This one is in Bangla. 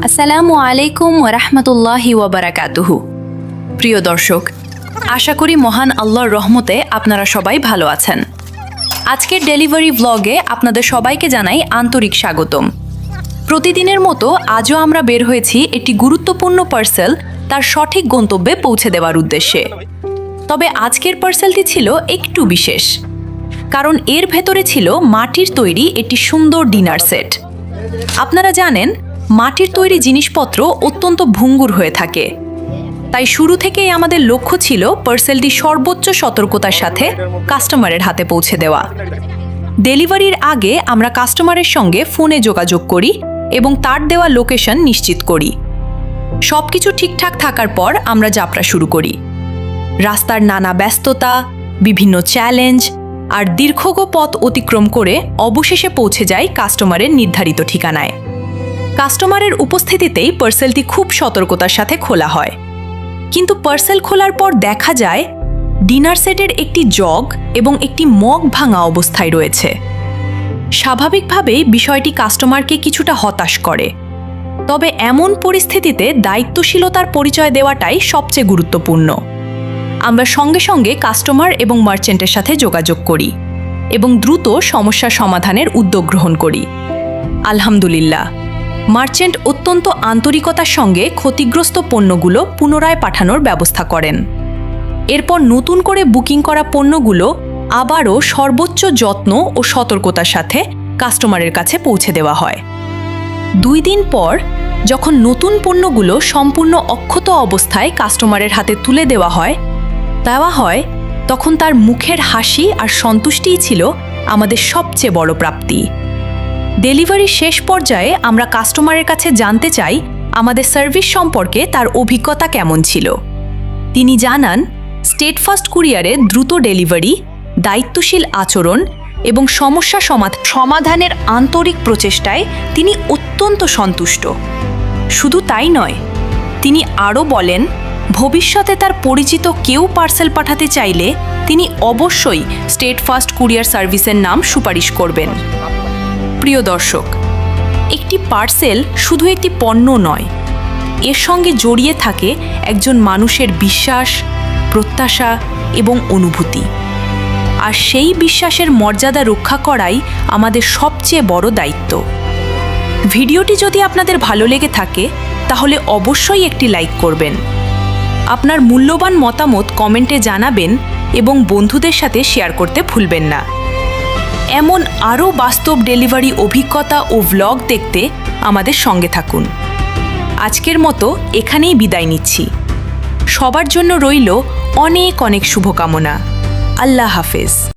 আসসালামু আলাইকুম ওরহমতুল্লাহি ওয়াবারাকাতুহু। প্রিয় দর্শক, আশা করি মহান আল্লাহর রহমতে আপনারা সবাই ভালো আছেন। আজকের ডেলিভারি ভ্লগে আপনাদের সবাইকে জানাই আন্তরিক স্বাগতম। প্রতিদিনের মতো আজও আমরা বের হয়েছি একটি গুরুত্বপূর্ণ পার্সেল তার সঠিক গন্তব্যে পৌঁছে দেওয়ার উদ্দেশ্যে। তবে আজকের পার্সেলটি ছিল একটু বিশেষ, কারণ এর ভেতরে ছিল মাটির তৈরি একটি সুন্দর ডিনার সেট। আপনারা জানেন, মাটির তৈরি জিনিসপত্র অত্যন্ত ভঙ্গুর হয়ে থাকে, তাই শুরু থেকেই আমাদের লক্ষ্য ছিল পার্সেলটি সর্বোচ্চ সতর্কতার সাথে কাস্টমারের হাতে পৌঁছে দেওয়া। ডেলিভারির আগে আমরা কাস্টমারের সঙ্গে ফোনে যোগাযোগ করি এবং তার দেওয়া লোকেশন নিশ্চিত করি। সবকিছু ঠিকঠাক থাকার পর আমরা যাত্রা শুরু করি। রাস্তার নানা ব্যস্ততা, বিভিন্ন চ্যালেঞ্জ আর দীর্ঘগ পথ অতিক্রম করে অবশেষে পৌঁছে যায় কাস্টমারের নির্ধারিত ঠিকানায়। কাস্টমারের উপস্থিতিতেই পার্সেলটি খুব সতর্কতার সাথে খোলা হয়, কিন্তু পার্সেল খোলার পর দেখা যায় ডিনার সেটের একটি জগ এবং একটি মগ ভাঙা অবস্থায় রয়েছে। স্বাভাবিকভাবেই বিষয়টি কাস্টমারকে কিছুটা হতাশ করে, তবে এমন পরিস্থিতিতে দায়িত্বশীলতার পরিচয় দেওয়াটাই সবচেয়ে গুরুত্বপূর্ণ। আমরা সঙ্গে সঙ্গে কাস্টমার এবং মার্চেন্টের সাথে যোগাযোগ করি এবং দ্রুত সমস্যা সমাধানের উদ্যোগ গ্রহণ করি। আলহামদুলিল্লাহ, মার্চেন্ট অত্যন্ত আন্তরিকতার সঙ্গে ক্ষতিগ্রস্ত পণ্যগুলো পুনরায় পাঠানোর ব্যবস্থা করেন। এরপর নতুন করে বুকিং করা পণ্যগুলো আবারও সর্বোচ্চ যত্ন ও সতর্কতার সাথে কাস্টমারের কাছে পৌঁছে দেওয়া হয়। 2 দিন পর যখন নতুন পণ্যগুলো সম্পূর্ণ অক্ষত অবস্থায় কাস্টমারের হাতে তুলে দেওয়া হয়, তখন তার মুখের হাসি আর সন্তুষ্টিই ছিল আমাদের সবচেয়ে বড় প্রাপ্তি। ডেলিভারির শেষ পর্যায়ে আমরা কাস্টমারের কাছে জানতে চাই আমাদের সার্ভিস সম্পর্কে তার অভিজ্ঞতা কেমন ছিল। তিনি জানান, স্টেটফাস্ট কুরিয়ারে দ্রুত ডেলিভারি, দায়িত্বশীল আচরণ এবং সমস্যা সমাধানের আন্তরিক প্রচেষ্টায় তিনি অত্যন্ত সন্তুষ্ট। শুধু তাই নয়, তিনি আরও বলেন, ভবিষ্যতে তার পরিচিত কেউ পার্সেল পাঠাতে চাইলে তিনি অবশ্যই স্টেটফাস্ট কুরিয়ার সার্ভিসের নাম সুপারিশ করবেন। প্রিয় দর্শক, একটি পার্সেল শুধু একটি পণ্য নয়, এর সঙ্গে জড়িয়ে থাকে একজন মানুষের বিশ্বাস, প্রত্যাশা এবং অনুভূতি। আর সেই বিশ্বাসের মর্যাদা রক্ষা করাই আমাদের সবচেয়ে বড় দায়িত্ব। ভিডিওটি যদি আপনাদের ভালো লেগে থাকে তাহলে অবশ্যই একটি লাইক করবেন। আপনার মূল্যবান মতামত কমেন্টে জানাবেন এবং বন্ধুদের সাথে শেয়ার করতে ভুলবেন না। এমন আরও বাস্তব ডেলিভারি অভিজ্ঞতা ও ভ্লগ দেখতে আমাদের সঙ্গে থাকুন। আজকের মতো এখানেই বিদায় নিচ্ছি। সবার জন্য রইল অনেক অনেক শুভকামনা। আল্লাহ হাফেজ।